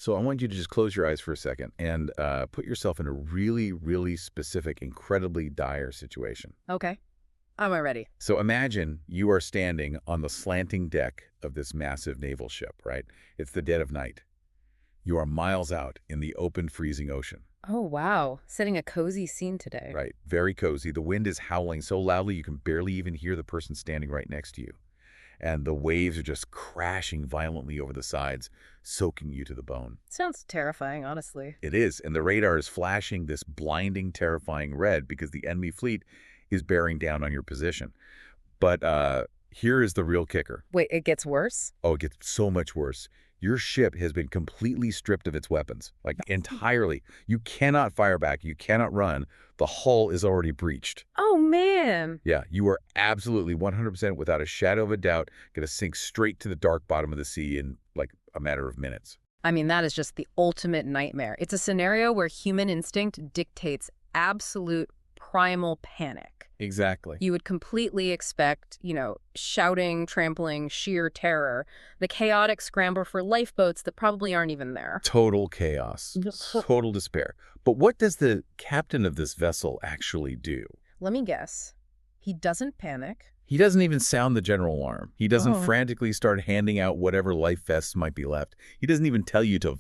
So I want you to just close your eyes for a second and put yourself in a really, really specific, incredibly dire situation. Okay. Am I ready? So imagine you are standing on the slanting deck of this massive naval ship, right? It's the dead of night. You are miles out in the open, freezing ocean. Oh, wow. Setting a cozy scene today. Right, very cozy. The wind is howling so loudly you can barely even hear the person standing right next to you. And the waves are just crashing violently over the sides, soaking you to the bone. Sounds terrifying, honestly. It is, and the radar is flashing this blinding, terrifying red because the enemy fleet is bearing down on your position. But here is the real kicker. Wait, it gets worse? Oh, it gets so much worse. Your ship has been completely stripped of its weapons, like entirely. You cannot fire back. You cannot run. The hull is already breached. Oh, man. Yeah, you are absolutely 100% without a shadow of a doubt going to sink straight to the dark bottom of the sea in like a matter of minutes. I mean, that is just the ultimate nightmare. It's a scenario where human instinct dictates absolute primal panic. Exactly. You would completely expect, shouting, trampling, sheer terror, the chaotic scramble for lifeboats that probably aren't even there. Total chaos. Total despair. But what does the captain of this vessel actually do? Let me guess. He doesn't panic. He doesn't even sound the general alarm. He doesn't Oh. frantically start handing out whatever life vests might be left. He doesn't even tell you to,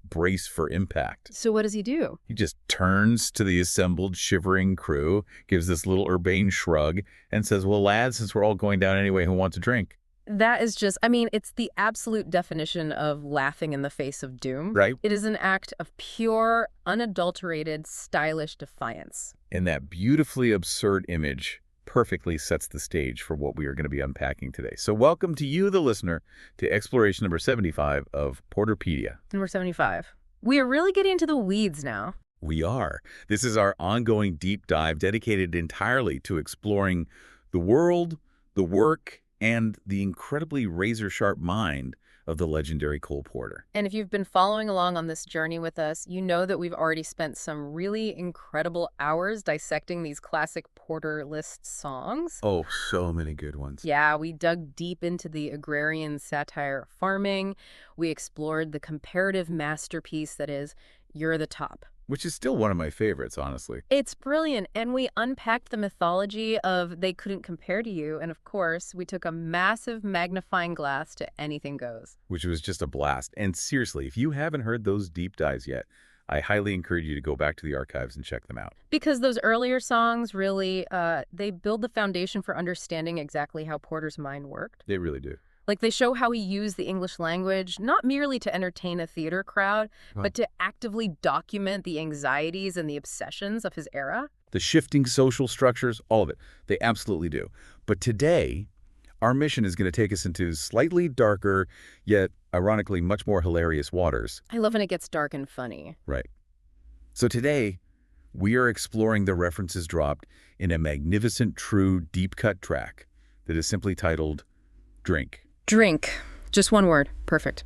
brace for impact. So what does he do? He just turns to the assembled, shivering crew, gives this little urbane shrug, and says, well, lads, since we're all going down anyway, who wants a drink? That is just, it's the absolute definition of laughing in the face of doom. Right? It is an act of pure, unadulterated, stylish defiance. And that beautifully absurd image perfectly sets the stage for what we are going to be unpacking today. So welcome to you, the listener, to exploration number 75 of Porter-Pedia. Number 75. We are really getting into the weeds now. We are. This is our ongoing deep dive dedicated entirely to exploring the world, the work, and the incredibly razor-sharp mind of the legendary Cole Porter. And if you've been following along on this journey with us, you know that we've already spent some really incredible hours dissecting these classic Porter list songs. Oh, so many good ones. Yeah, we dug deep into the agrarian satire of farming. We explored the comparative masterpiece that is You're the Top. Which is still one of my favorites, honestly. It's brilliant, and we unpacked the mythology of They Couldn't Compare to You, and of course, we took a massive magnifying glass to Anything Goes. Which was just a blast. And seriously, if you haven't heard those deep dives yet, I highly encourage you to go back to the archives and check them out. Because those earlier songs really, they build the foundation for understanding exactly how Porter's mind worked. They really do. Like, they show how he used the English language, not merely to entertain a theater crowd, but to actively document the anxieties and the obsessions of his era. The shifting social structures, all of it. They absolutely do. But today, our mission is going to take us into slightly darker, yet ironically much more hilarious waters. I love when it gets dark and funny. Right. So today, we are exploring the references dropped in a magnificent, true, deep-cut track that is simply titled Drink. Drink. Just one word. Perfect.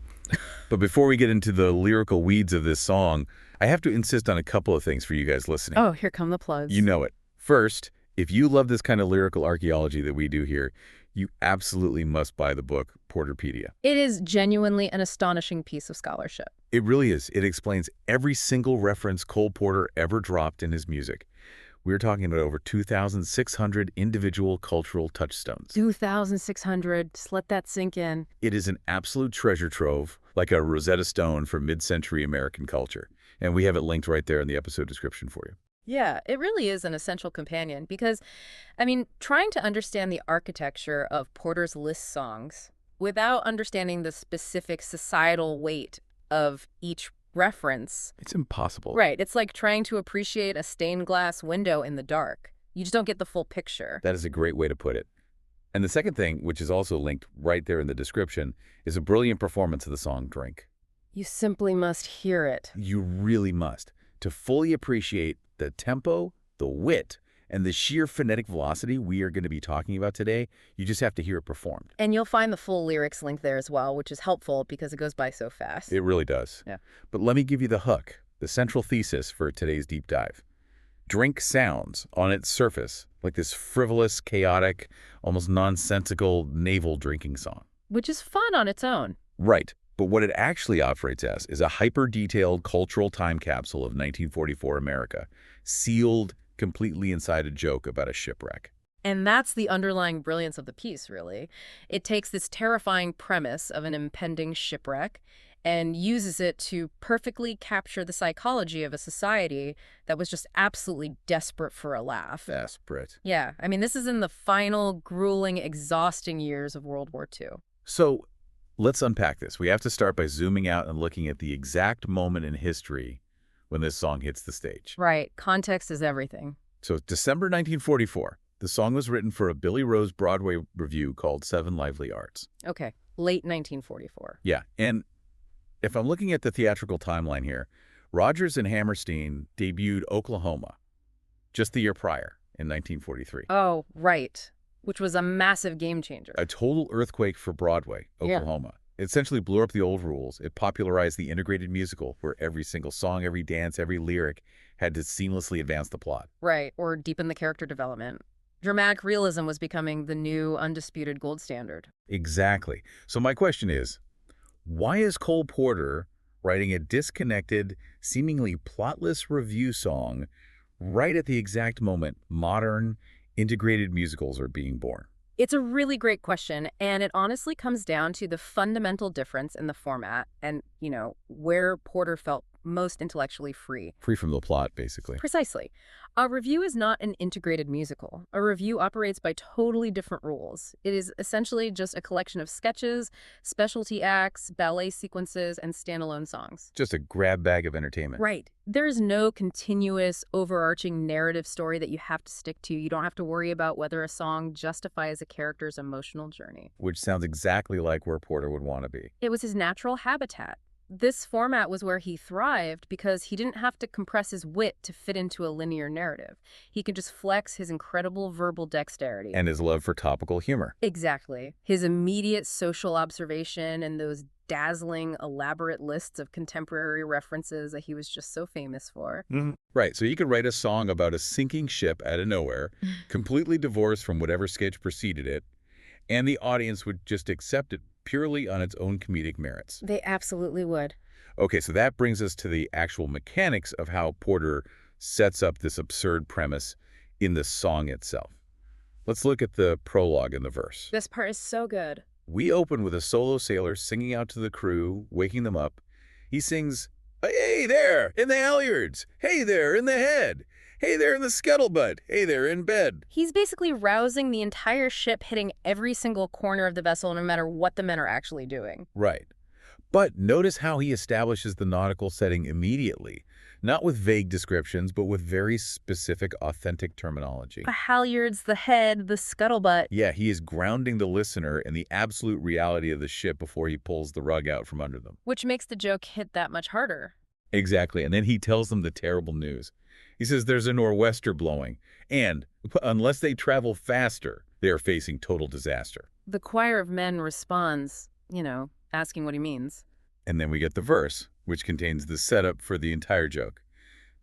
But before we get into the lyrical weeds of this song, I have to insist on a couple of things for you guys listening. Oh, here come the plugs. You know it. First, if you love this kind of lyrical archaeology that we do here, you absolutely must buy the book, Porter-Pedia. It is genuinely an astonishing piece of scholarship. It really is. It explains every single reference Cole Porter ever dropped in his music. We're talking about over 2,600 individual cultural touchstones. 2,600. Just let that sink in. It is an absolute treasure trove, like a Rosetta Stone for mid-century American culture. And we have it linked right there in the episode description for you. Yeah, it really is an essential companion because, trying to understand the architecture of Porter's list songs without understanding the specific societal weight of each reference. It's impossible. Right. It's like trying to appreciate a stained glass window in the dark. You just don't get the full picture. That is a great way to put it. And the second thing, which is also linked right there in the description, is a brilliant performance of the song Drink. You simply must hear it. You really must. To fully appreciate the tempo, the wit, and the sheer phonetic velocity we are going to be talking about today, you just have to hear it performed. And you'll find the full lyrics link there as well, which is helpful because it goes by so fast. It really does. Yeah. But let me give you the hook, the central thesis for today's deep dive. Drink sounds, on its surface, like this frivolous, chaotic, almost nonsensical naval drinking song. Which is fun on its own. Right. But what it actually operates as is a hyper-detailed cultural time capsule of 1944 America, sealed completely inside a joke about a shipwreck. And that's the underlying brilliance of the piece, really. It takes this terrifying premise of an impending shipwreck and uses it to perfectly capture the psychology of a society that was just absolutely desperate for a laugh. Desperate. Yeah, I mean, this is in the final, grueling, exhausting years of World War II. So let's unpack this. We have to start by zooming out and looking at the exact moment in history when this song hits the stage. Right, context is everything. So December 1944, the song was written for a Billy Rose Broadway review called Seven Lively Arts. Okay, late 1944. Yeah, and if I'm looking at the theatrical timeline here, Rodgers and Hammerstein debuted Oklahoma just the year prior in 1943. Oh, right, which was a massive game changer. A total earthquake for Broadway, Oklahoma. It essentially blew up the old rules. It popularized the integrated musical where every single song, every dance, every lyric had to seamlessly advance the plot. Right, or deepen the character development. Dramatic realism was becoming the new undisputed gold standard. Exactly. So my question is, why is Cole Porter writing a disconnected, seemingly plotless review song right at the exact moment modern, integrated musicals are being born? It's a really great question, and it honestly comes down to the fundamental difference in the format and, where Porter felt most intellectually free. Free from the plot, basically. Precisely. A review is not an integrated musical. A review operates by totally different rules. It is essentially just a collection of sketches, specialty acts, ballet sequences, and standalone songs. Just a grab bag of entertainment. Right. There is no continuous, overarching narrative story that you have to stick to. You don't have to worry about whether a song justifies a character's emotional journey. Which sounds exactly like where Porter would want to be. It was his natural habitat. This format was where he thrived because he didn't have to compress his wit to fit into a linear narrative. He could just flex his incredible verbal dexterity. And his love for topical humor. Exactly. His immediate social observation and those dazzling, elaborate lists of contemporary references that he was just so famous for. Right, so you could write a song about a sinking ship out of nowhere, completely divorced from whatever sketch preceded it, and the audience would just accept it purely on its own comedic merits. They absolutely would. Okay, so that brings us to the actual mechanics of how Porter sets up this absurd premise in the song itself. Let's look at the prologue in the verse. This part is so good. We open with a solo sailor singing out to the crew, waking them up. He sings, "Hey there, in the halyards! Hey there, in the head! Hey there in the scuttlebutt! Hey there in bed!" He's basically rousing the entire ship, hitting every single corner of the vessel, no matter what the men are actually doing. Right. But notice how he establishes the nautical setting immediately, not with vague descriptions, but with very specific, authentic terminology. The halyards, the head, the scuttlebutt. Yeah, he is grounding the listener in the absolute reality of the ship before he pulls the rug out from under them. Which makes the joke hit that much harder. Exactly, and then he tells them the terrible news. He says there's a nor'wester blowing, and unless they travel faster, they are facing total disaster. The choir of men responds, asking what he means. And then we get the verse, which contains the setup for the entire joke.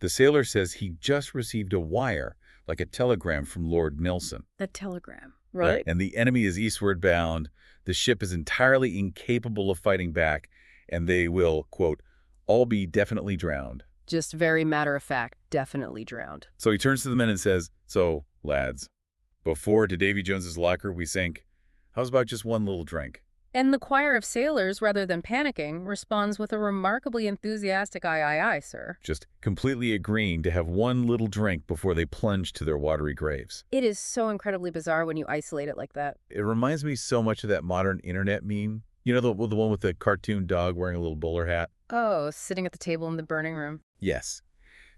The sailor says he just received a wire, like a telegram from Lord Nelson. The telegram, right? And the enemy is eastward bound. The ship is entirely incapable of fighting back, and they will, quote, all be definitely drowned. Just very matter of fact, definitely drowned. So he turns to the men and says, so, lads, before to Davy Jones's locker we sink, how's about just one little drink? And the choir of sailors, rather than panicking, responds with a remarkably enthusiastic aye, aye, aye, sir. Just completely agreeing to have one little drink before they plunge to their watery graves. It is so incredibly bizarre when you isolate it like that. It reminds me so much of that modern internet meme. You know, the one with the cartoon dog wearing a little bowler hat? Oh, sitting at the table in the burning room. Yes.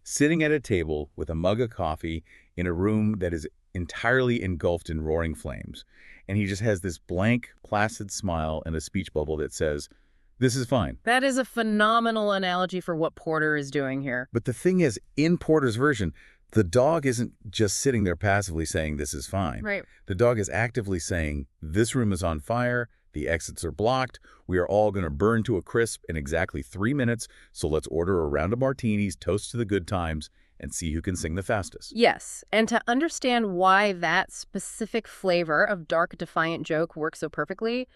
Sitting at a table with a mug of coffee in a room that is entirely engulfed in roaring flames. And he just has this blank, placid smile and a speech bubble that says, this is fine. That is a phenomenal analogy for what Porter is doing here. But the thing is, in Porter's version, the dog isn't just sitting there passively saying this is fine. Right. The dog is actively saying, this room is on fire, the exits are blocked, we are all going to burn to a crisp in exactly 3 minutes, so let's order a round of martinis, toast to the good times, and see who can sing the fastest. Yes, and to understand why that specific flavor of dark, defiant joke works so perfectly,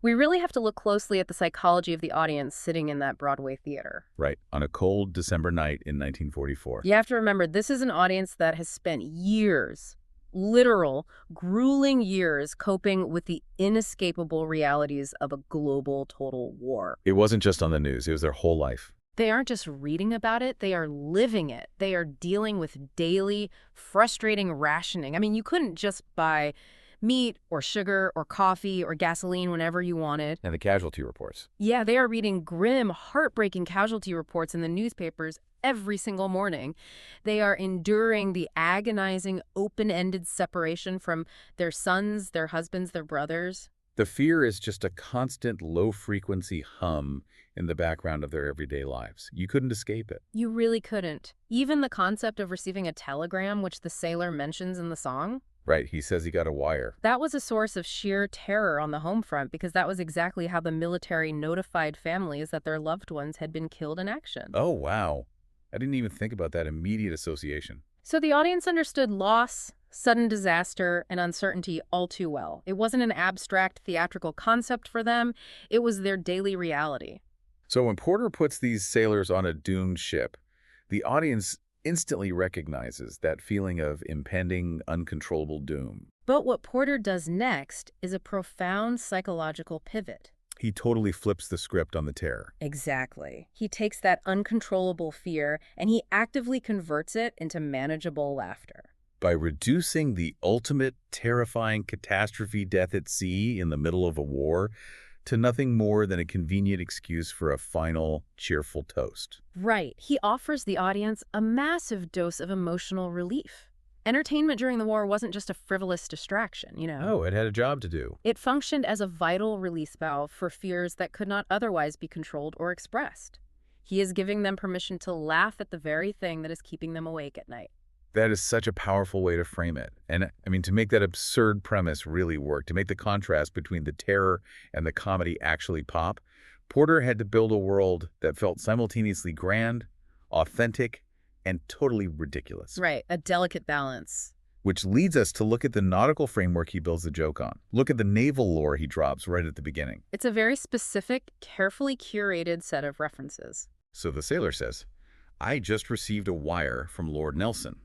we really have to look closely at the psychology of the audience sitting in that Broadway theater. Right, on a cold December night in 1944. You have to remember, this is an audience that has spent years, literal, grueling years, coping with the inescapable realities of a global total war. It wasn't just on the news, it was their whole life. They aren't just reading about it, they are living it. They are dealing with daily, frustrating rationing. I mean, you couldn't just buy meat or sugar or coffee or gasoline whenever you wanted. And the casualty reports. Yeah, they are reading grim, heartbreaking casualty reports in the newspapers every single morning. They are enduring the agonizing, open-ended separation from their sons, their husbands, their brothers. The fear is just a constant low-frequency hum in the background of their everyday lives. You couldn't escape it. You really couldn't. Even the concept of receiving a telegram, which the sailor mentions in the song, Right, he says he got a wire. that was a source of sheer terror on the home front because that was exactly how the military notified families that their loved ones had been killed in action. Oh, wow. I didn't even think about that immediate association. So the audience understood loss, sudden disaster, and uncertainty all too well. It wasn't an abstract theatrical concept for them. It was their daily reality. So when Porter puts these sailors on a doomed ship, the audience instantly recognizes that feeling of impending, uncontrollable doom. But what Porter does next is a profound psychological pivot. He totally flips the script on the terror. Exactly. He takes that uncontrollable fear and he actively converts it into manageable laughter. By reducing the ultimate terrifying catastrophe, death at sea in the middle of a war, to nothing more than a convenient excuse for a final, cheerful toast. Right. He offers the audience a massive dose of emotional relief. Entertainment during the war wasn't just a frivolous distraction, you know. Oh, it had a job to do. It functioned as a vital release valve for fears that could not otherwise be controlled or expressed. He is giving them permission to laugh at the very thing that is keeping them awake at night. That is such a powerful way to frame it. And I mean, to make that absurd premise really work, to make the contrast between the terror and the comedy actually pop, Porter had to build a world that felt simultaneously grand, authentic, and totally ridiculous. Right, a delicate balance. Which leads us to look at the nautical framework he builds the joke on. Look at the naval lore he drops right at the beginning. It's a very specific, carefully curated set of references. So the sailor says, "I just received a wire from Lord Nelson."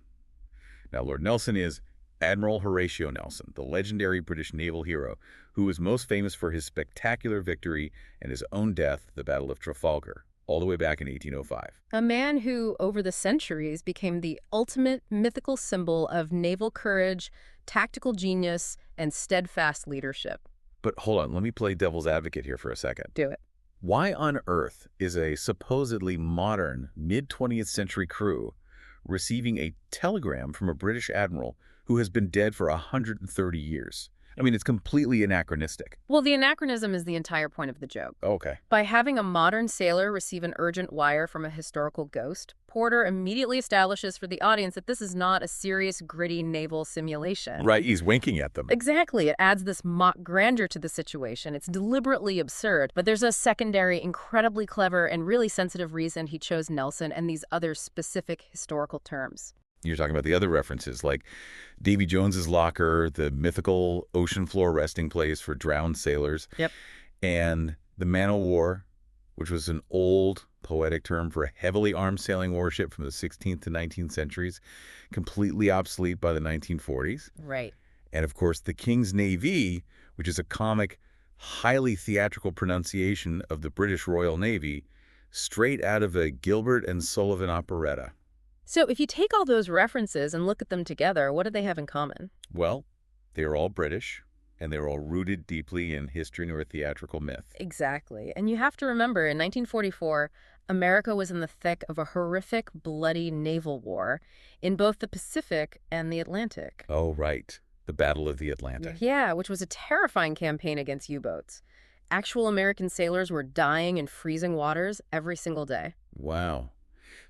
Now, Lord Nelson is Admiral Horatio Nelson, the legendary British naval hero who was most famous for his spectacular victory and his own death at the Battle of Trafalgar, all the way back in 1805. A man who, over the centuries, became the ultimate mythical symbol of naval courage, tactical genius, and steadfast leadership. But hold on, let me play devil's advocate here for a second. Do it. Why on earth is a supposedly modern, mid-20th century crew receiving a telegram from a British admiral who has been dead for 130 years? I mean, it's completely anachronistic. Well, the anachronism is the entire point of the joke. Okay. By having a modern sailor receive an urgent wire from a historical ghost, Porter immediately establishes for the audience that this is not a serious, gritty naval simulation. Right, he's winking at them. Exactly. It adds this mock grandeur to the situation. It's deliberately absurd, but there's a secondary, incredibly clever, and really sensitive reason he chose Nelson and these other specific historical terms. You're talking about the other references, like Davy Jones's locker, the mythical ocean floor resting place for drowned sailors. Yep. And the man-o'-war, which was an old poetic term for a heavily armed sailing warship from the 16th to 19th centuries, completely obsolete by the 1940s. Right. And of course, the King's Navy, which is a comic, highly theatrical pronunciation of the British Royal Navy, straight out of a Gilbert and Sullivan operetta. So if you take all those references and look at them together, what do they have in common? Well, they are all British, and they're all rooted deeply in history or theatrical myth. Exactly. And you have to remember, in 1944, America was in the thick of a horrific, bloody naval war in both the Pacific and the Atlantic. Oh, right. The Battle of the Atlantic. Yeah, which was a terrifying campaign against U-boats. Actual American sailors were dying in freezing waters every single day. Wow.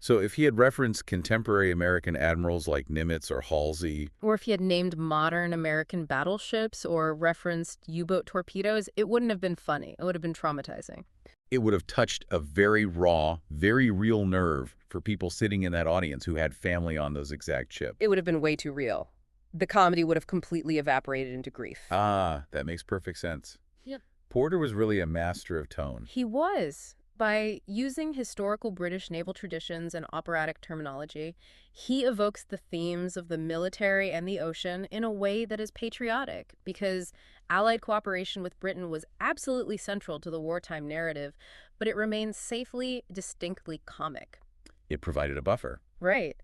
So if he had referenced contemporary American admirals like Nimitz or Halsey, Or if he had named modern American battleships or referenced U-boat torpedoes, it wouldn't have been funny. It would have been traumatizing. It would have touched a very raw, very real nerve for people sitting in that audience who had family on those exact ships. It would have been way too real. The comedy would have completely evaporated into grief. Ah, that makes perfect sense. Yep. Porter was really a master of tone. He was. By using historical British naval traditions and operatic terminology, he evokes the themes of the military and the ocean in a way that is patriotic, because Allied cooperation with Britain was absolutely central to the wartime narrative, but it remains safely, distinctly comic. It provided a buffer. Right.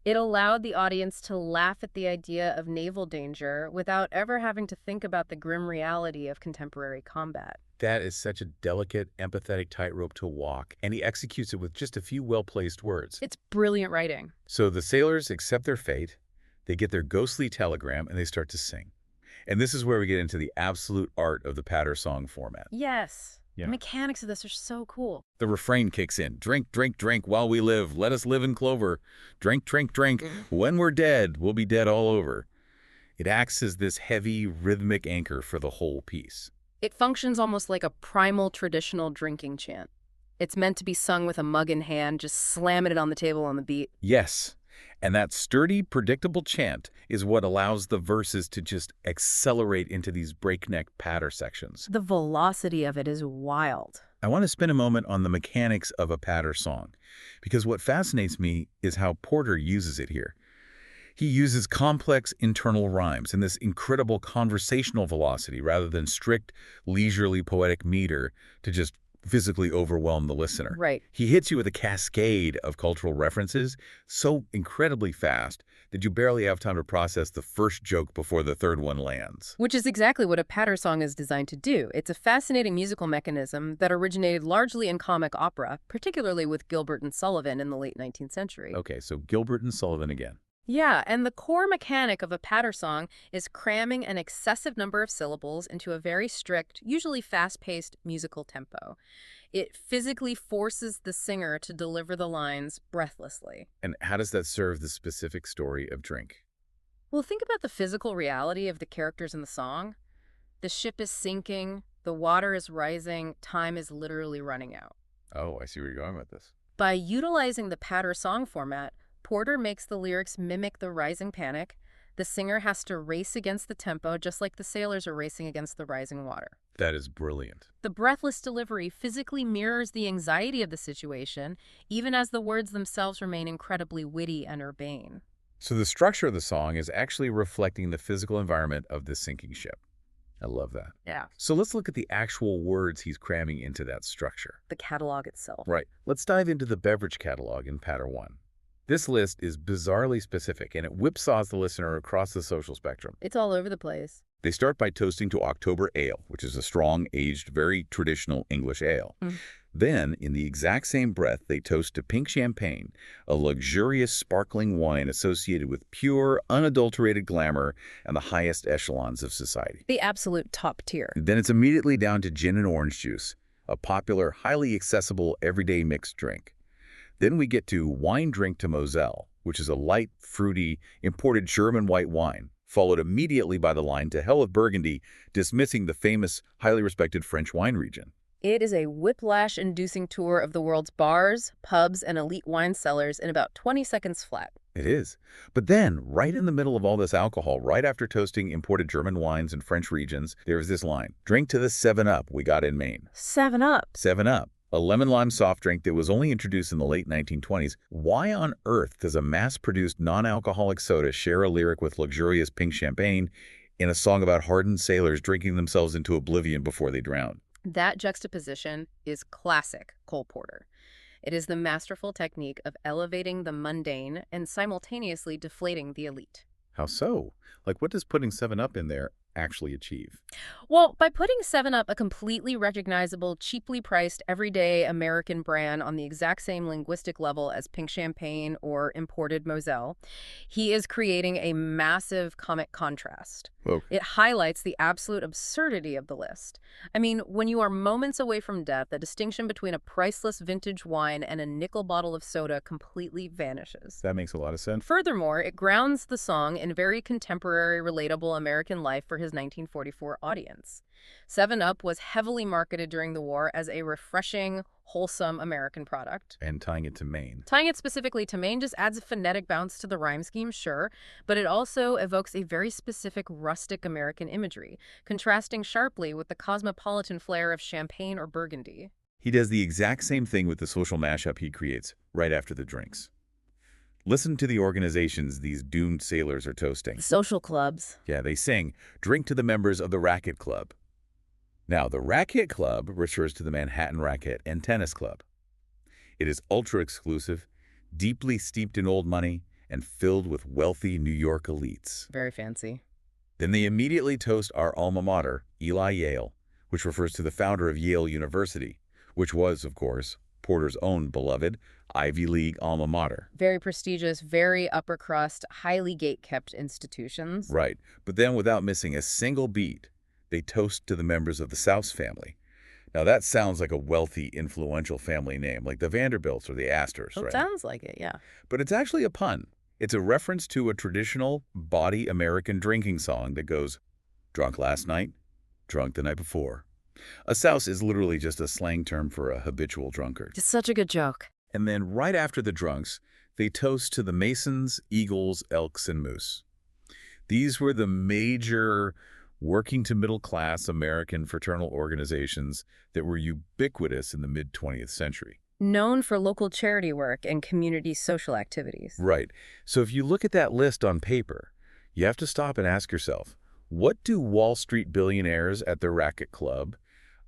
It allowed the audience to laugh at the idea of naval danger without ever having to think about the grim reality of contemporary combat. That is such a delicate, empathetic tightrope to walk, and he executes it with just a few well-placed words. It's brilliant writing. So the sailors accept their fate, they get their ghostly telegram, and they start to sing. And this is where we get into the absolute art of the patter song format. Yes. Yeah. The mechanics of this are so cool. The refrain kicks in. Drink, drink, drink while we live. Let us live in clover. Drink, drink, drink. When we're dead, we'll be dead all over. It acts as this heavy, rhythmic anchor for the whole piece. It functions almost like a primal traditional drinking chant. It's meant to be sung with a mug in hand, just slamming it on the table on the beat. Yes. And that sturdy, predictable chant is what allows the verses to just accelerate into these breakneck patter sections. The velocity of it is wild. I want to spend a moment on the mechanics of a patter song, because what fascinates me is how Porter uses it here. He uses complex internal rhymes and this incredible conversational velocity rather than strict, leisurely poetic meter to just physically overwhelm the listener. Right. He hits you with a cascade of cultural references so incredibly fast that you barely have time to process the first joke before the third one lands. Which is exactly what a patter song is designed to do. It's a fascinating musical mechanism that originated largely in comic opera, particularly with Gilbert and Sullivan in the late 19th century. Okay, so Gilbert and Sullivan again. Yeah, and the core mechanic of a patter song is cramming an excessive number of syllables into a very strict, usually fast-paced musical tempo. It physically forces the singer to deliver the lines breathlessly. And how does that serve the specific story of Drink? Well, think about the physical reality of the characters in the song. The ship is sinking, the water is rising, time is literally running out. Oh, I see where you're going with this. By utilizing the patter song format, Porter makes the lyrics mimic the rising panic. The singer has to race against the tempo just like the sailors are racing against the rising water. That is brilliant. The breathless delivery physically mirrors the anxiety of the situation, even as the words themselves remain incredibly witty and urbane. So the structure of the song is actually reflecting the physical environment of this sinking ship. I love that. Yeah. So let's look at the actual words he's cramming into that structure. The catalog itself. Right. Let's dive into the beverage catalog in Patter 1. This list is bizarrely specific, and it whipsaws the listener across the social spectrum. It's all over the place. They start by toasting to October Ale, which is a strong, aged, very traditional English ale. Then, in the exact same breath, they toast to Pink Champagne, a luxurious, sparkling wine associated with pure, unadulterated glamour and the highest echelons of society. The absolute top tier. Then it's immediately down to gin and orange juice, a popular, highly accessible, everyday mixed drink. Then we get to Wine Drink to Moselle, which is a light, fruity, imported German white wine, followed immediately by the line to Hell of Burgundy, dismissing the famous, highly respected French wine region. It is a whiplash-inducing tour of the world's bars, pubs, and elite wine cellars in about 20 seconds flat. It is. But then, right in the middle of all this alcohol, right after toasting imported German wines and French regions, there's this line, drink to the 7-Up we got in Maine. 7-Up. 7-Up. A lemon-lime soft drink that was only introduced in the late 1920s. Why on earth does a mass-produced non-alcoholic soda share a lyric with luxurious pink champagne in a song about hardened sailors drinking themselves into oblivion before they drown? That juxtaposition is classic Cole Porter. It is the masterful technique of elevating the mundane and simultaneously deflating the elite. How so? Like, what does putting 7-Up in there actually achieve? Well, by putting 7-Up, a completely recognizable, cheaply priced, everyday American brand on the exact same linguistic level as pink champagne or imported Moselle, he is creating a massive comic contrast. Whoa. It highlights the absolute absurdity of the list. I mean, when you are moments away from death, the distinction between a priceless vintage wine and a nickel bottle of soda completely vanishes. That makes a lot of sense. Furthermore, it grounds the song in very contemporary, relatable American life for his 1944 audience. 7-Up was heavily marketed during the war as a refreshing, wholesome American product. And tying it to Maine. Tying it specifically to Maine just adds a phonetic bounce to the rhyme scheme, sure, but it also evokes a very specific rustic American imagery, contrasting sharply with the cosmopolitan flair of champagne or Burgundy. He does the exact same thing with the social mashup he creates right after the drinks. Listen to the organizations these doomed sailors are toasting. Social clubs. Yeah, they sing, "Drink to the members of the Racquet Club." Now, the Racquet Club refers to the Manhattan Racquet and Tennis Club. It is ultra-exclusive, deeply steeped in old money, and filled with wealthy New York elites. Very fancy. Then they immediately toast our alma mater, Eli Yale, which refers to the founder of Yale University, which was, of course, Porter's own beloved Ivy League alma mater. Very prestigious, very upper crust, highly gate-kept institutions. Right, but then without missing a single beat, they toast to the members of the Souse family. Now that sounds like a wealthy, influential family name, like the Vanderbilts or the Astors, It right? sounds like it, yeah. But it's actually a pun. It's a reference to a traditional, bawdy American drinking song that goes, "Drunk last night, drunk the night before." A souse is literally just a slang term for a habitual drunkard. It's such a good joke. And then right after the drunks, they toast to the Masons, Eagles, Elks, and Moose. These were the major working to middle-class American fraternal organizations that were ubiquitous in the mid-20th century. Known for local charity work and community social activities. Right. So if you look at that list on paper, you have to stop and ask yourself, what do Wall Street billionaires at the Racquet Club,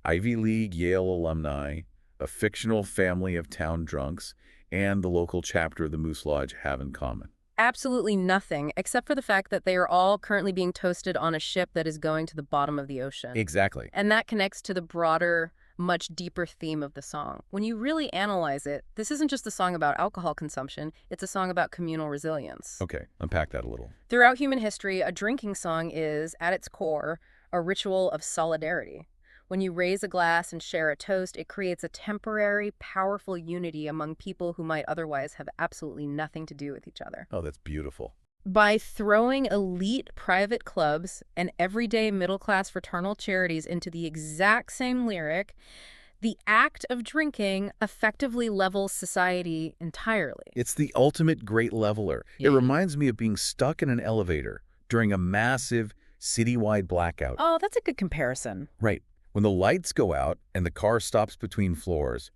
Ivy League Yale alumni, a fictional family of town drunks, and the local chapter of the Moose Lodge have in common? Absolutely nothing, except for the fact that they are all currently being toasted on a ship that is going to the bottom of the ocean. Exactly. And that connects to the broader, much deeper theme of the song. When you really analyze it, this isn't just a song about alcohol consumption, it's a song about communal resilience. Okay, unpack that a little. Throughout human history, a drinking song is, at its core, a ritual of solidarity. When you raise a glass and share a toast, it creates a temporary, powerful unity among people who might otherwise have absolutely nothing to do with each other. Oh, that's beautiful. By throwing elite private clubs and everyday middle-class fraternal charities into the exact same lyric, the act of drinking effectively levels society entirely. It's the ultimate great leveler. Yeah. It reminds me of being stuck in an elevator during a massive citywide blackout. Oh, that's a good comparison. Right. When the lights go out and the car stops between floors,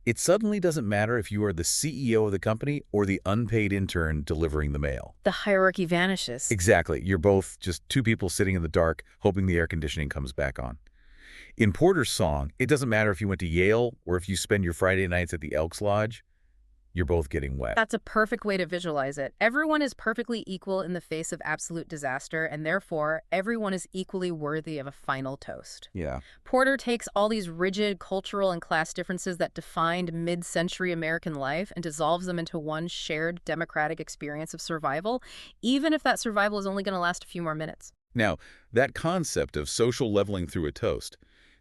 it suddenly doesn't matter if you are the CEO of the company or the unpaid intern delivering the mail. The hierarchy vanishes. Exactly. You're both just two people sitting in the dark hoping the air conditioning comes back on. In Porter's song, it doesn't matter if you went to Yale or if you spend your Friday nights at the Elks Lodge, you're both getting wet. That's a perfect way to visualize it. Everyone is perfectly equal in the face of absolute disaster, and therefore, everyone is equally worthy of a final toast. Yeah. Porter takes all these rigid cultural and class differences that defined mid-century American life and dissolves them into one shared democratic experience of survival, even if that survival is only going to last a few more minutes. Now, that concept of social leveling through a toast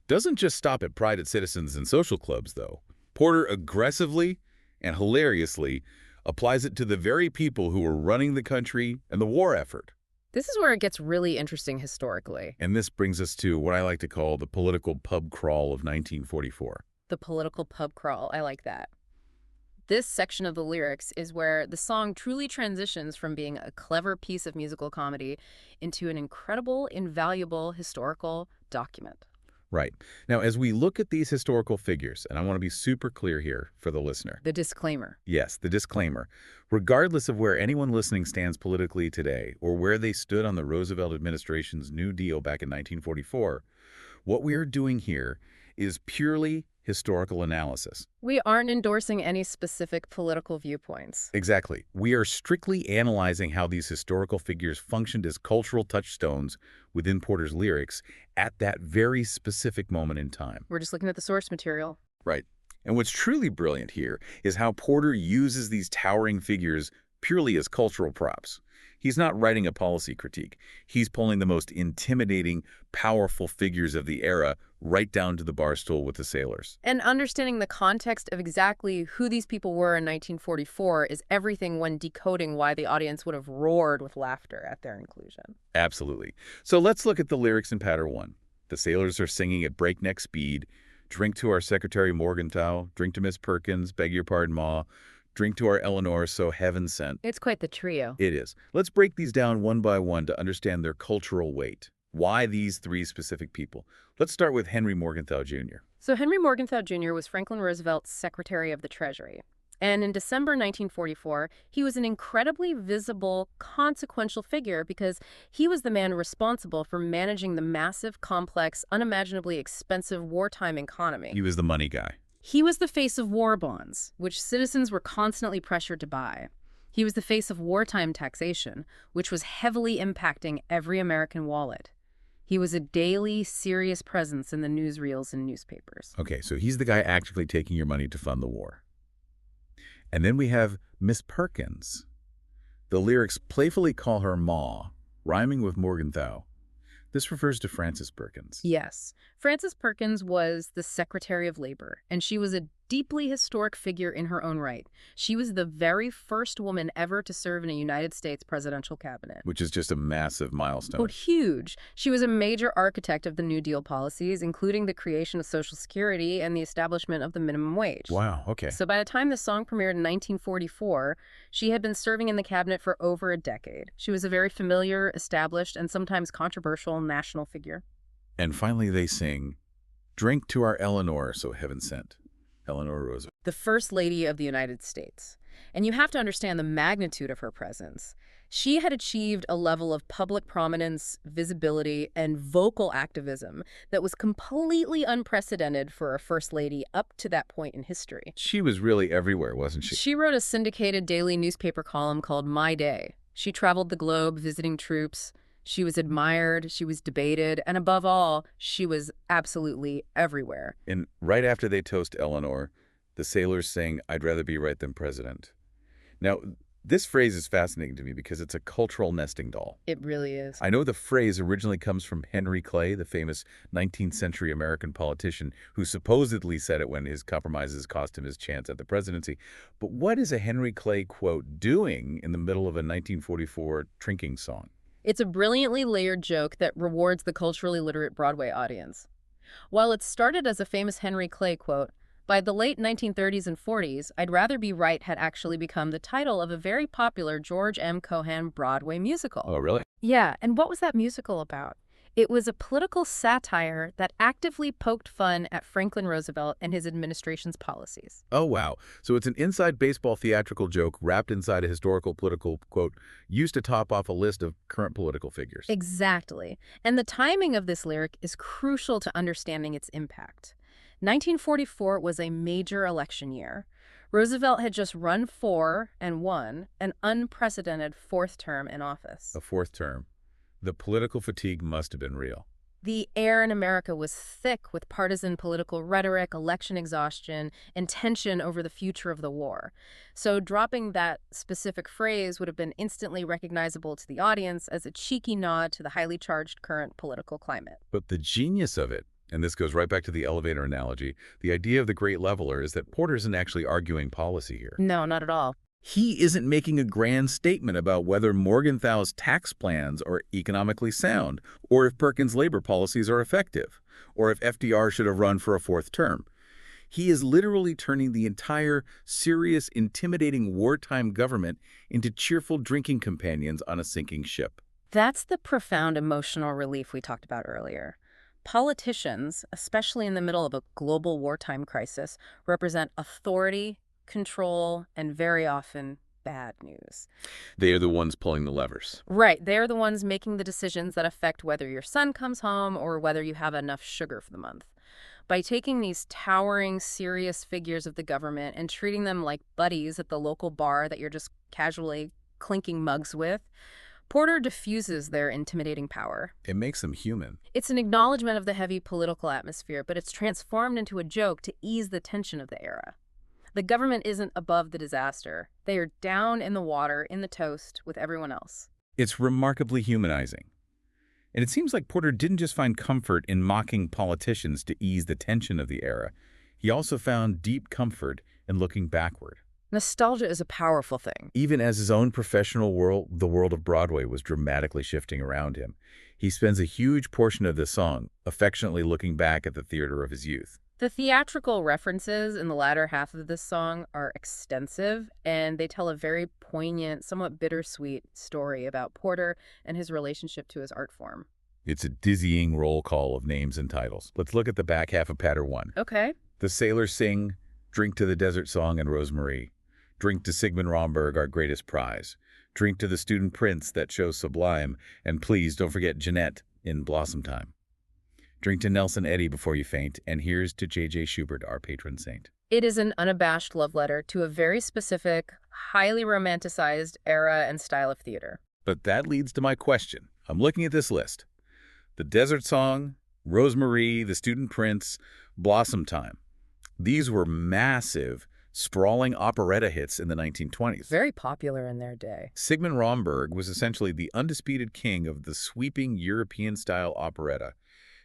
doesn't just stop at private citizens and social clubs, though. Porter aggressively and hilariously applies it to the very people who were running the country and the war effort. This is where it gets really interesting historically. And this brings us to what I like to call the political pub crawl of 1944. The political pub crawl, I like that. This section of the lyrics is where the song truly transitions from being a clever piece of musical comedy into an incredible, invaluable historical document. Right. Now, as we look at these historical figures, and I want to be super clear here for the listener. The disclaimer. Yes, the disclaimer. Regardless of where anyone listening stands politically today or where they stood on the Roosevelt administration's New Deal back in 1944, what we are doing here is purely historical analysis. We aren't endorsing any specific political viewpoints. Exactly. We are strictly analyzing how these historical figures functioned as cultural touchstones within Porter's lyrics at that very specific moment in time. We're just looking at the source material. Right. And what's truly brilliant here is how Porter uses these towering figures purely as cultural props. He's not writing a policy critique. He's pulling the most intimidating, powerful figures of the era right down to the bar stool with the sailors. And understanding the context of exactly who these people were in 1944 is everything when decoding why the audience would have roared with laughter at their inclusion. Absolutely. So let's look at the lyrics in Patter 1. The sailors are singing at breakneck speed. Drink to our Secretary Morgenthau, drink to Miss Perkins, beg your pardon, Ma, drink to our Eleanor, so heaven sent. It's quite the trio. It is. Let's break these down one by one to understand their cultural weight. Why these three specific people? Let's start with Henry Morgenthau Jr. So Henry Morgenthau Jr. was Franklin Roosevelt's Secretary of the Treasury. And in December 1944, he was an incredibly visible, consequential figure because he was the man responsible for managing the massive, complex, unimaginably expensive wartime economy. He was the money guy. He was the face of war bonds, which citizens were constantly pressured to buy. He was the face of wartime taxation, which was heavily impacting every American wallet. He was a daily, serious presence in the newsreels and newspapers. Okay, so he's the guy actively taking your money to fund the war. And then we have Miss Perkins. The lyrics playfully call her Ma, rhyming with Morgenthau. This refers to Frances Perkins. Yes. Frances Perkins was the Secretary of Labor, and she was a deeply historic figure in her own right. She was the very first woman ever to serve in a United States presidential cabinet. Which is just a massive milestone. Oh, huge. She was a major architect of the New Deal policies, including the creation of Social Security and the establishment of the minimum wage. Wow, okay. So by the time the song premiered in 1944, she had been serving in the cabinet for over a decade. She was a very familiar, established, and sometimes controversial national figure. And finally they sing, drink to our Eleanor, so heaven sent. Eleanor Roosevelt. The First Lady of the United States. And you have to understand the magnitude of her presence. She had achieved a level of public prominence, visibility, and vocal activism that was completely unprecedented for a First Lady up to that point in history. She was really everywhere, wasn't she? She wrote a syndicated daily newspaper column called My Day. She traveled the globe visiting troops. She was admired, she was debated, and above all, she was absolutely everywhere. And right after they toast Eleanor, the sailors sing, I'd rather be right than president. Now, this phrase is fascinating to me because it's a cultural nesting doll. It really is. I know the phrase originally comes from Henry Clay, the famous 19th century American politician who supposedly said it when his compromises cost him his chance at the presidency. But what is a Henry Clay quote doing in the middle of a 1944 drinking song? It's a brilliantly layered joke that rewards the culturally literate Broadway audience. While it started as a famous Henry Clay quote, by the late 1930s and 40s, I'd Rather Be Right had actually become the title of a very popular George M. Cohan Broadway musical. Oh, really? Yeah, and what was that musical about? It was a political satire that actively poked fun at Franklin Roosevelt and his administration's policies. Oh, wow. So it's an inside baseball theatrical joke wrapped inside a historical political quote used to top off a list of current political figures. Exactly. And the timing of this lyric is crucial to understanding its impact. 1944 was a major election year. Roosevelt had just run for and won an unprecedented fourth term in office. A fourth term. The political fatigue must have been real. The air in America was thick with partisan political rhetoric, election exhaustion, and tension over the future of the war. So dropping that specific phrase would have been instantly recognizable to the audience as a cheeky nod to the highly charged current political climate. But the genius of it, and this goes right back to the elevator analogy, the idea of the great leveler is that Porter isn't actually arguing policy here. No, not at all. He isn't making a grand statement about whether Morgenthau's tax plans are economically sound, or if Perkins' labor policies are effective, or if FDR should have run for a fourth term. He is literally turning the entire serious, intimidating wartime government into cheerful drinking companions on a sinking ship. That's the profound emotional relief we talked about earlier. Politicians, especially in the middle of a global wartime crisis, represent authority, control, and very often bad news. They are the ones pulling the levers. Right. They're the ones making the decisions that affect whether your son comes home or whether you have enough sugar for the month. By taking these towering, serious figures of the government and treating them like buddies at the local bar that you're just casually clinking mugs with, Porter diffuses their intimidating power. It makes them human. It's an acknowledgement of the heavy political atmosphere, but it's transformed into a joke to ease the tension of the era. The government isn't above the disaster. They are down in the water, in the toast, with everyone else. It's remarkably humanizing. And it seems like Porter didn't just find comfort in mocking politicians to ease the tension of the era. He also found deep comfort in looking backward. Nostalgia is a powerful thing. Even as his own professional world, the world of Broadway, was dramatically shifting around him, he spends a huge portion of the song affectionately looking back at the theater of his youth. The theatrical references in the latter half of this song are extensive, and they tell a very poignant, somewhat bittersweet story about Porter and his relationship to his art form. It's a dizzying roll call of names and titles. Let's look at the back half of Patter 1. Okay. The sailors sing, "Drink to the Desert Song" and "Rosemarie." Drink to Sigmund Romberg, our greatest prize. Drink to the student prince that shows sublime. And please don't forget Jeanette in Blossom Time. Drink to Nelson Eddy before you faint. And here's to J.J. Schubert, our patron saint. It is an unabashed love letter to a very specific, highly romanticized era and style of theater. But that leads to my question. I'm looking at this list. The Desert Song, Rosemarie, The Student Prince, Blossom Time. These were massive, sprawling operetta hits in the 1920s. Very popular in their day. Sigmund Romberg was essentially the undisputed king of the sweeping European-style operetta.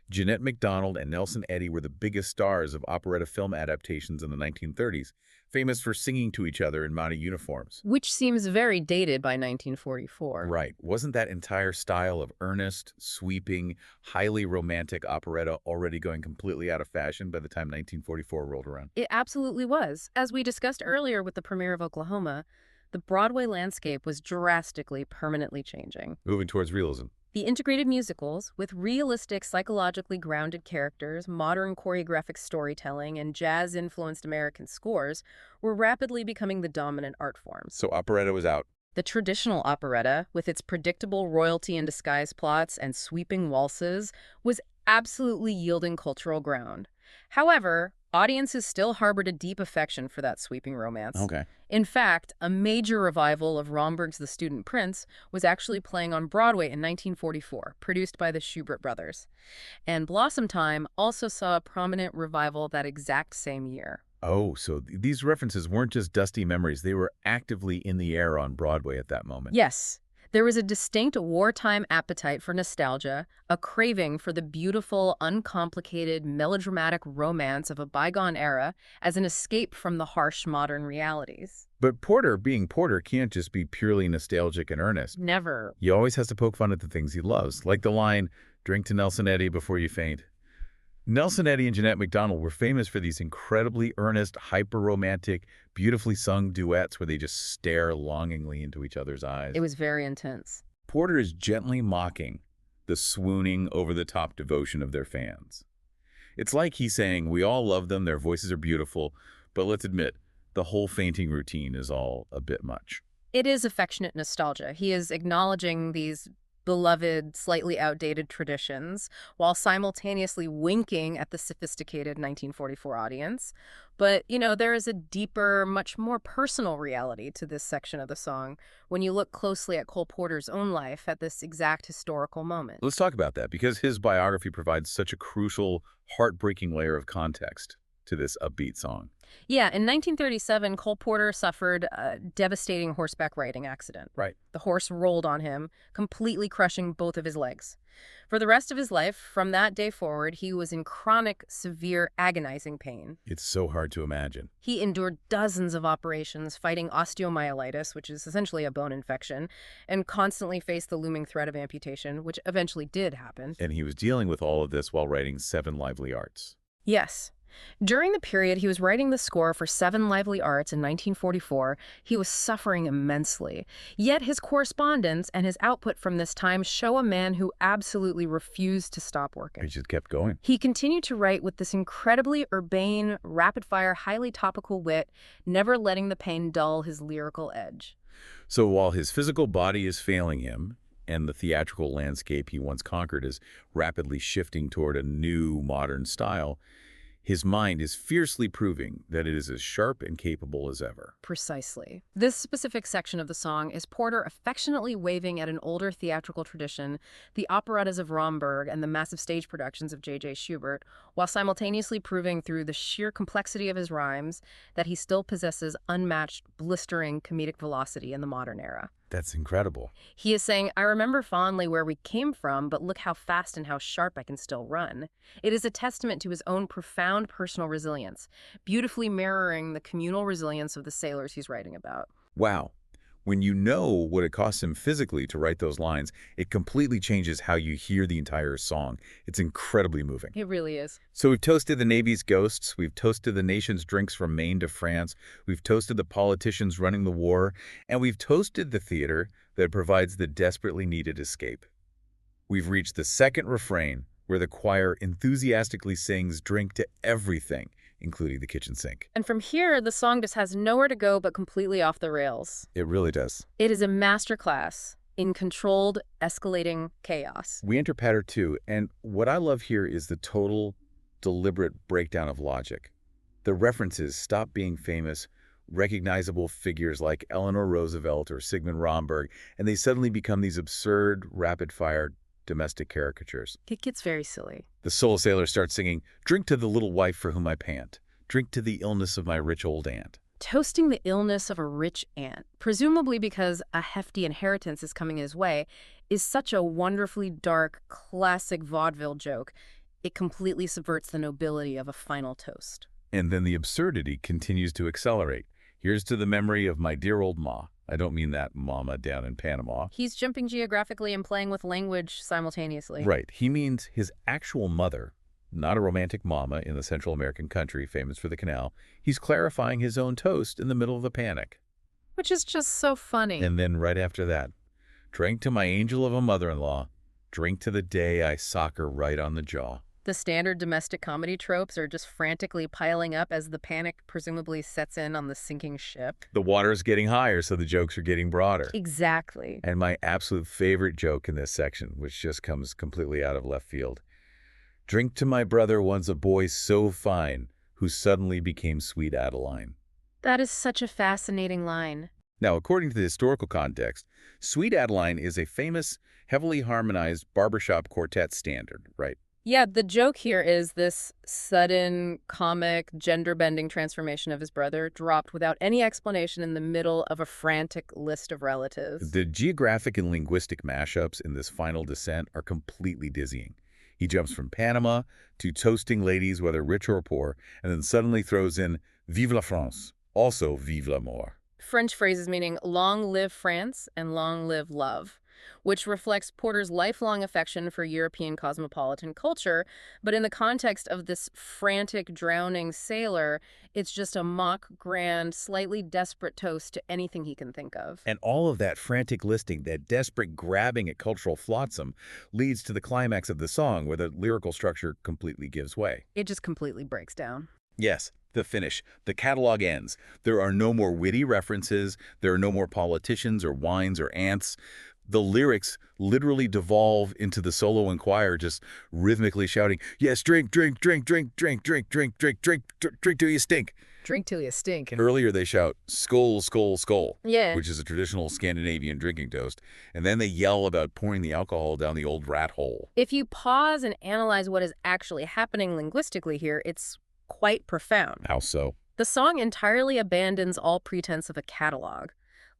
Jeanette MacDonald and Nelson Eddy were the biggest stars of operetta film adaptations in the 1930s, famous for singing to each other in mounted uniforms. Which seems very dated by 1944. Right. Wasn't that entire style of earnest, sweeping, highly romantic operetta already going completely out of fashion by the time 1944 rolled around? It absolutely was. As we discussed earlier with the premiere of Oklahoma, the Broadway landscape was drastically, permanently changing. Moving towards realism. The integrated musicals, with realistic, psychologically grounded characters, modern choreographic storytelling, and jazz-influenced American scores, were rapidly becoming the dominant art forms. So operetta was out. The traditional operetta, with its predictable royalty-in-disguise plots and sweeping waltzes, was absolutely yielding cultural ground. However, audiences still harbored a deep affection for that sweeping romance. Okay. In fact, a major revival of Romberg's The Student Prince was actually playing on Broadway in 1944, produced by the Schubert brothers. And Blossom Time also saw a prominent revival that exact same year. Oh, so these references weren't just dusty memories. They were actively in the air on Broadway at that moment. Yes. There was a distinct wartime appetite for nostalgia, a craving for the beautiful, uncomplicated, melodramatic romance of a bygone era as an escape from the harsh modern realities. But Porter, being Porter, can't just be purely nostalgic and earnest. Never. He always has to poke fun at the things he loves, like the line, "Drink to Nelson Eddy before you faint." Nelson Eddy and Jeanette MacDonald were famous for these incredibly earnest, hyper-romantic, beautifully sung duets where they just stare longingly into each other's eyes. It was very intense. Porter is gently mocking the swooning, over-the-top devotion of their fans. It's like he's saying, we all love them, their voices are beautiful, but let's admit, the whole fainting routine is all a bit much. It is affectionate nostalgia. He is acknowledging these beloved, slightly outdated traditions, while simultaneously winking at the sophisticated 1944 audience. But, there is a deeper, much more personal reality to this section of the song when you look closely at Cole Porter's own life at this exact historical moment. Let's talk about that, because his biography provides such a crucial, heartbreaking layer of context to this upbeat song. Yeah, in 1937, Cole Porter suffered a devastating horseback riding accident. Right. The horse rolled on him, completely crushing both of his legs. For the rest of his life, from that day forward, he was in chronic, severe, agonizing pain. It's so hard to imagine. He endured dozens of operations fighting osteomyelitis, which is essentially a bone infection, and constantly faced the looming threat of amputation, which eventually did happen. And he was dealing with all of this while writing 7 Lively Arts. Yes. During the period he was writing the score for 7 Lively Arts in 1944, he was suffering immensely. Yet his correspondence and his output from this time show a man who absolutely refused to stop working. He just kept going. He continued to write with this incredibly urbane, rapid-fire, highly topical wit, never letting the pain dull his lyrical edge. So while his physical body is failing him, and the theatrical landscape he once conquered is rapidly shifting toward a new, modern style, his mind is fiercely proving that it is as sharp and capable as ever. Precisely. This specific section of the song is Porter affectionately waving at an older theatrical tradition, the operettas of Romberg and the massive stage productions of J.J. Schubert, while simultaneously proving through the sheer complexity of his rhymes that he still possesses unmatched, blistering comedic velocity in the modern era. That's incredible. He is saying, I remember fondly where we came from, but look how fast and how sharp I can still run. It is a testament to his own profound personal resilience, beautifully mirroring the communal resilience of the sailors he's writing about. Wow. When you know what it costs him physically to write those lines, it completely changes how you hear the entire song. It's incredibly moving. It really is. So we've toasted the Navy's ghosts, we've toasted the nation's drinks from Maine to France, we've toasted the politicians running the war, and we've toasted the theater that provides the desperately needed escape. We've reached the second refrain, where the choir enthusiastically sings drink to everything, including the kitchen sink. And from here, the song just has nowhere to go but completely off the rails. It really does. It is a masterclass in controlled, escalating chaos. We enter patter 2, and what I love here is the total, deliberate breakdown of logic. The references stop being famous, recognizable figures like Eleanor Roosevelt or Sigmund Romberg, and they suddenly become these absurd, rapid-fire domestic caricatures. It gets very silly. The solo sailor starts singing, drink to the little wife for whom I pant, drink to the illness of my rich old aunt. Toasting the illness of a rich aunt, presumably because a hefty inheritance is coming his way, is such a wonderfully dark, classic vaudeville joke. It completely subverts the nobility of a final toast. And then the absurdity continues to accelerate. Here's to the memory of my dear old ma. I don't mean that mama down in Panama. He's jumping geographically and playing with language simultaneously. Right. He means his actual mother, not a romantic mama in the Central American country famous for the canal. He's clarifying his own toast in the middle of a panic. Which is just so funny. And then right after that, drink to my angel of a mother-in-law, drink to the day I sock her right on the jaw. The standard domestic comedy tropes are just frantically piling up as the panic presumably sets in on the sinking ship. The water's getting higher, so the jokes are getting broader. Exactly. And my absolute favorite joke in this section, which just comes completely out of left field. Drink to my brother once a boy so fine, who suddenly became sweet Adeline. That is such a fascinating line. Now, according to the historical context, Sweet Adeline is a famous, heavily harmonized barbershop quartet standard, right? Yeah, the joke here is this sudden, comic, gender-bending transformation of his brother dropped without any explanation in the middle of a frantic list of relatives. The geographic and linguistic mashups in this final descent are completely dizzying. He jumps from Panama to toasting ladies, whether rich or poor, and then suddenly throws in Vive la France, also Vive l'amour. French phrases meaning long live France and long live love, which reflects Porter's lifelong affection for European cosmopolitan culture. But in the context of this frantic, drowning sailor, it's just a mock, grand, slightly desperate toast to anything he can think of. And all of that frantic listing, that desperate grabbing at cultural flotsam, leads to the climax of the song where the lyrical structure completely gives way. It just completely breaks down. Yes, the finish. The catalog ends. There are no more witty references. There are no more politicians or wines or ants. The lyrics literally devolve into the solo and choir just rhythmically shouting, yes, drink, drink, drink, drink, drink, drink, drink, drink, drink, drink till you stink. Drink till you stink. Earlier they shout, skål, skål, skål, Yeah. which is a traditional Scandinavian drinking toast. And then they yell about pouring the alcohol down the old rat hole. If you pause and analyze what is actually happening linguistically here, it's quite profound. How so? The song entirely abandons all pretense of a catalog.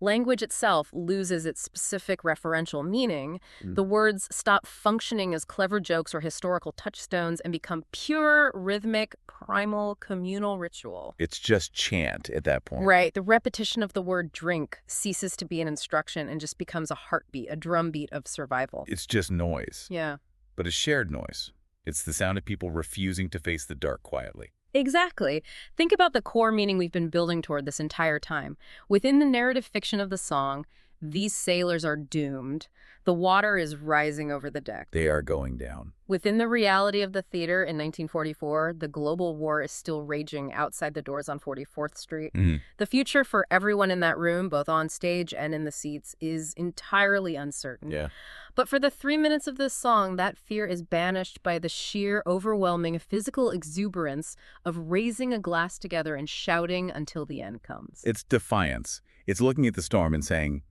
Language itself loses its specific referential meaning. The words stop functioning as clever jokes or historical touchstones and become pure, rhythmic, primal, communal ritual. It's just chant at that point. Right. The repetition of the word drink ceases to be an instruction and just becomes a heartbeat, a drumbeat of survival. It's just noise, Yeah. but a shared noise. It's the sound of people refusing to face the dark quietly. Exactly. Think about the core meaning we've been building toward this entire time. Within the narrative fiction of the song, these sailors are doomed. The water is rising over the deck. They are going down. Within the reality of the theater in 1944, the global war is still raging outside the doors on 44th Street. The future for everyone in that room, both on stage and in the seats, is entirely uncertain. Yeah. But for the 3 minutes of this song, that fear is banished by the sheer, overwhelming physical exuberance of raising a glass together and shouting until the end comes. It's defiance. It's looking at the storm and saying,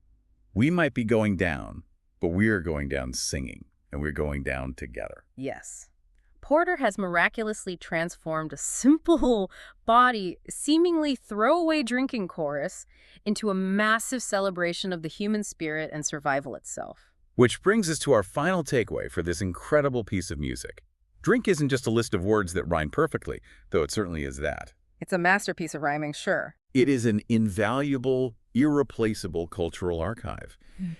we might be going down, but we are going down singing, and we're going down together. Yes. Porter has miraculously transformed a simple body, seemingly throwaway drinking chorus into a massive celebration of the human spirit and survival itself. Which brings us to our final takeaway for this incredible piece of music. Drink isn't just a list of words that rhyme perfectly, though it certainly is that. It's a masterpiece of rhyming, sure. It is an invaluable, irreplaceable cultural archive.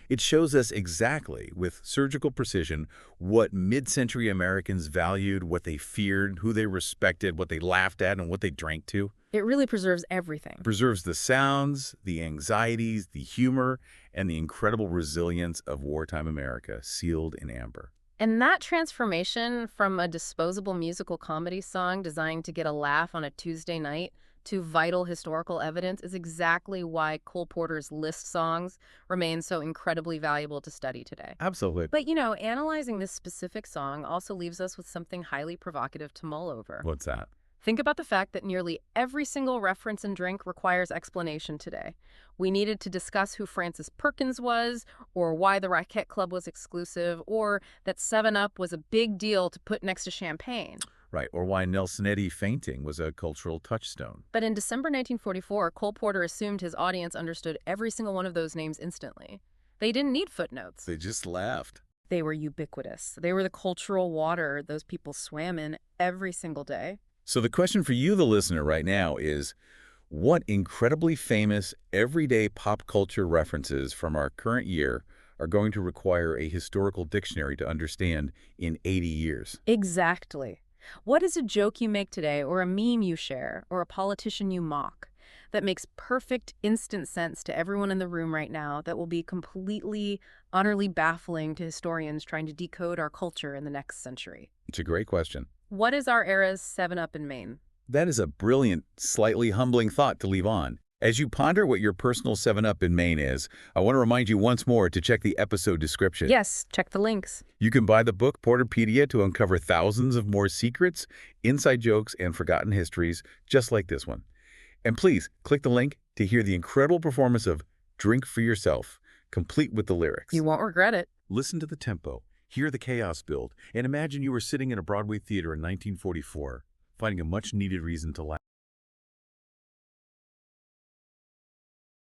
It shows us exactly, with surgical precision, what mid-century Americans valued, what they feared, who they respected, what they laughed at, and what they drank to. It really preserves everything. Preserves the sounds, the anxieties, the humor, and the incredible resilience of wartime America, sealed in amber. And that transformation from a disposable musical comedy song designed to get a laugh on a Tuesday night to vital historical evidence is exactly why Cole Porter's list songs remain so incredibly valuable to study today. Absolutely. But, analyzing this specific song also leaves us with something highly provocative to mull over. What's that? Think about the fact that nearly every single reference in Drink requires explanation today. We needed to discuss who Frances Perkins was, or why the Raquette Club was exclusive, or that 7-Up was a big deal to put next to champagne. Right, or why Nelsonetti fainting was a cultural touchstone. But in December 1944, Cole Porter assumed his audience understood every single one of those names instantly. They didn't need footnotes. They just laughed. They were ubiquitous. They were the cultural water those people swam in every single day. So the question for you, the listener, right now is, what incredibly famous, everyday pop culture references from our current year are going to require a historical dictionary to understand in 80 years? Exactly. What is a joke you make today, or a meme you share, or a politician you mock that makes perfect, instant sense to everyone in the room right now that will be completely, utterly baffling to historians trying to decode our culture in the next century? It's a great question. What is our era's 7-Up in Maine? That is a brilliant, slightly humbling thought to leave on. As you ponder what your personal 7-Up in Maine is, I want to remind you once more to check the episode description. Yes, check the links. You can buy the book Porter-Pedia to uncover thousands of more secrets, inside jokes, and forgotten histories just like this one. And please, click the link to hear the incredible performance of Drink for Yourself, complete with the lyrics. You won't regret it. Listen to the tempo, hear the chaos build, and imagine you were sitting in a Broadway theater in 1944, finding a much-needed reason to laugh.